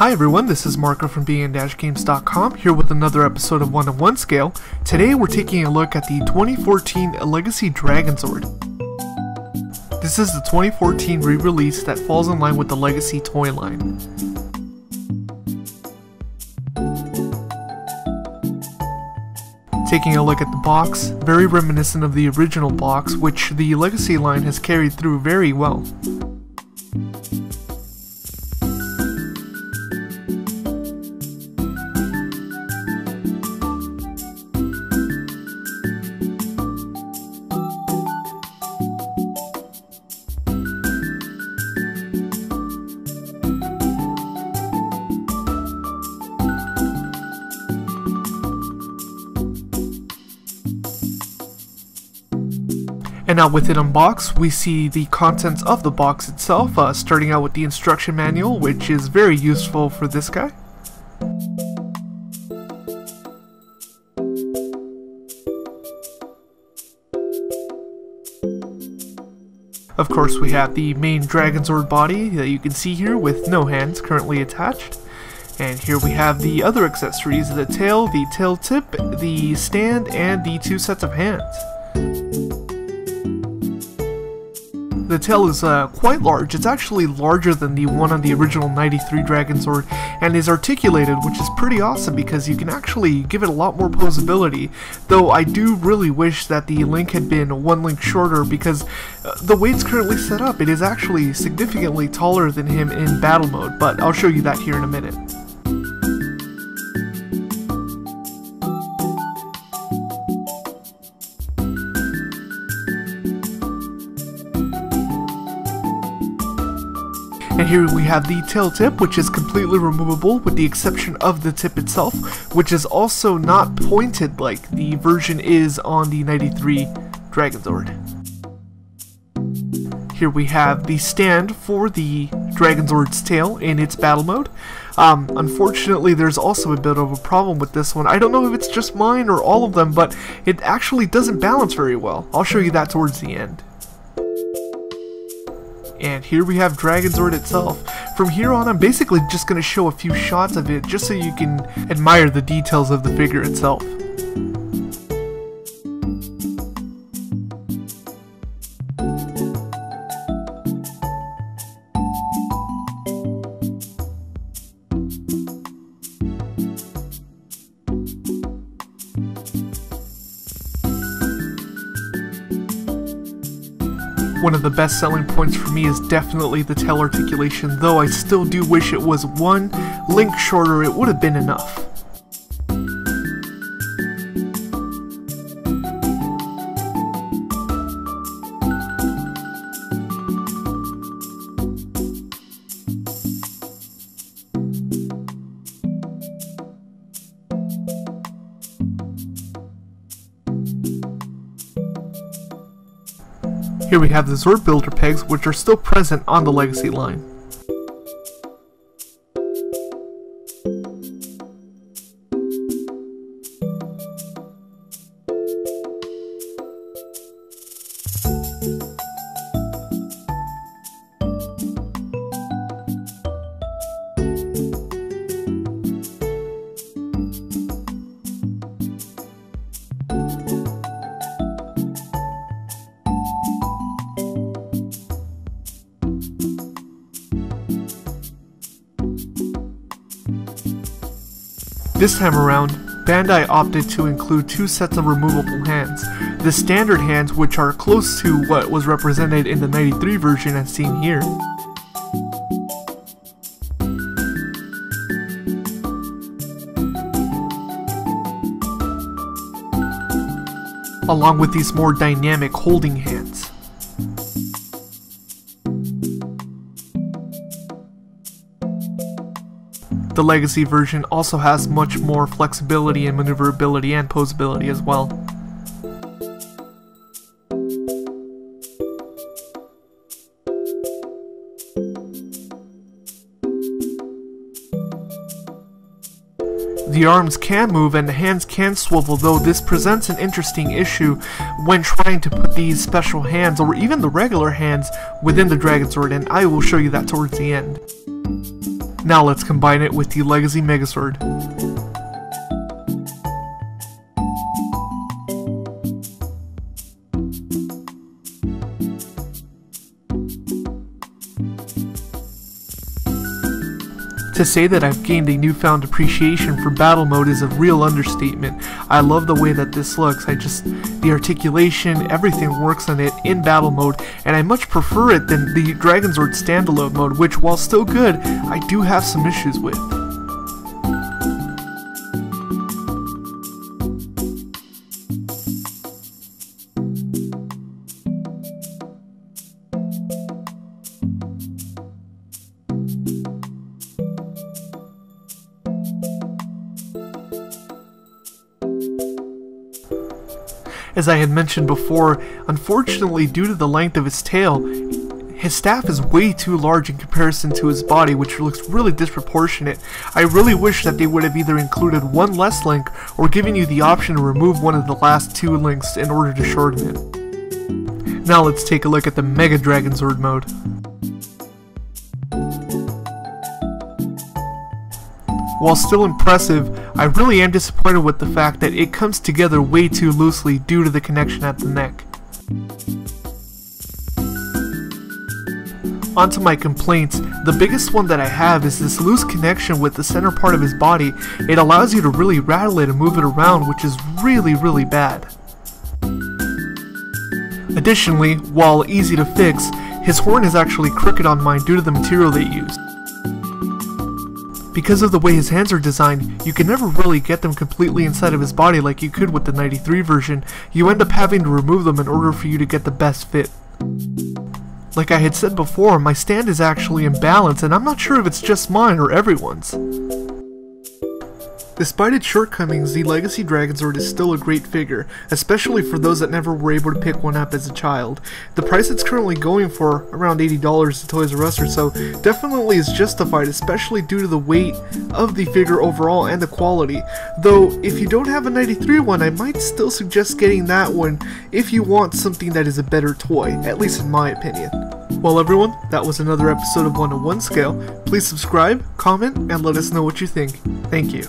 Hi everyone, this is Marco from bn-games.com here with another episode of 1-on-1 Scale. Today we're taking a look at the 2014 Legacy Dragonzord. This is the 2014 re-release that falls in line with the Legacy toy line. Taking a look at the box, very reminiscent of the original box, which the Legacy line has carried through very well. And now with it unboxed, we see the contents of the box itself, starting out with the instruction manual, which is very useful for this guy. Of course, we have the main Dragonzord body that you can see here with no hands currently attached. And here we have the other accessories, the tail tip, the stand, and the two sets of hands. The tail is quite large. It's actually larger than the one on the original 93 Dragonzord and is articulated, which is pretty awesome because you can actually give it a lot more posability, though I do really wish that the link had been one link shorter because the way it's currently set up, it is actually significantly taller than him in battle mode, but I'll show you that here in a minute. And here we have the tail tip, which is completely removable with the exception of the tip itself, which is also not pointed like the version is on the 93 Dragonzord. Here we have the stand for the Dragonzord's tail in its battle mode. Unfortunately, there's also a bit of a problem with this one. I don't know if it's just mine or all of them, but it actually doesn't balance very well. I'll show you that towards the end. And here we have Dragonzord itself. From here on, I'm basically just going to show a few shots of it just so you can admire the details of the figure itself. One of the best selling points for me is definitely the tail articulation, though I still do wish it was one link shorter. It would have been enough. Here we have the Zord builder pegs, which are still present on the Legacy line. This time around, Bandai opted to include two sets of removable hands. The standard hands, which are close to what was represented in the 93 version as seen here. Along with these more dynamic holding hands. The Legacy version also has much more flexibility and maneuverability and posability as well. The arms can move and the hands can swivel, though this presents an interesting issue when trying to put these special hands, or even the regular hands, within the Dragonzord, and I will show you that towards the end. Now let's combine it with the Legacy Megazord. To say that I've gained a newfound appreciation for battle mode is a real understatement. I love the way that this looks. The articulation, everything works on it in battle mode, and I much prefer it than the Dragonzord standalone mode, which, while still good, I do have some issues with. As I had mentioned before, unfortunately, due to the length of his tail, his staff is way too large in comparison to his body, which looks really disproportionate. I really wish that they would have either included one less link or given you the option to remove one of the last two links in order to shorten it. Now let's take a look at the Mega Dragonzord mode. While still impressive, I really am disappointed with the fact that it comes together way too loosely due to the connection at the neck. Onto my complaints, the biggest one that I have is this loose connection with the center part of his body. It allows you to really rattle it and move it around, which is really bad. Additionally, while easy to fix, his horn is actually crooked on mine due to the material they used. Because of the way his hands are designed, you can never really get them completely inside of his body like you could with the 93 version. You end up having to remove them in order for you to get the best fit. Like I had said before, my stand is actually imbalanced, and I'm not sure if it's just mine or everyone's. Despite its shortcomings, the Legacy Dragonzord is still a great figure, especially for those that never were able to pick one up as a child. The price it's currently going for, around $80 at Toys R Us or so, definitely is justified, especially due to the weight of the figure overall and the quality. Though, if you don't have a 93 one, I might still suggest getting that one if you want something that is a better toy, at least in my opinion. Well everyone, that was another episode of 101 Scale. Please subscribe, comment, and let us know what you think. Thank you.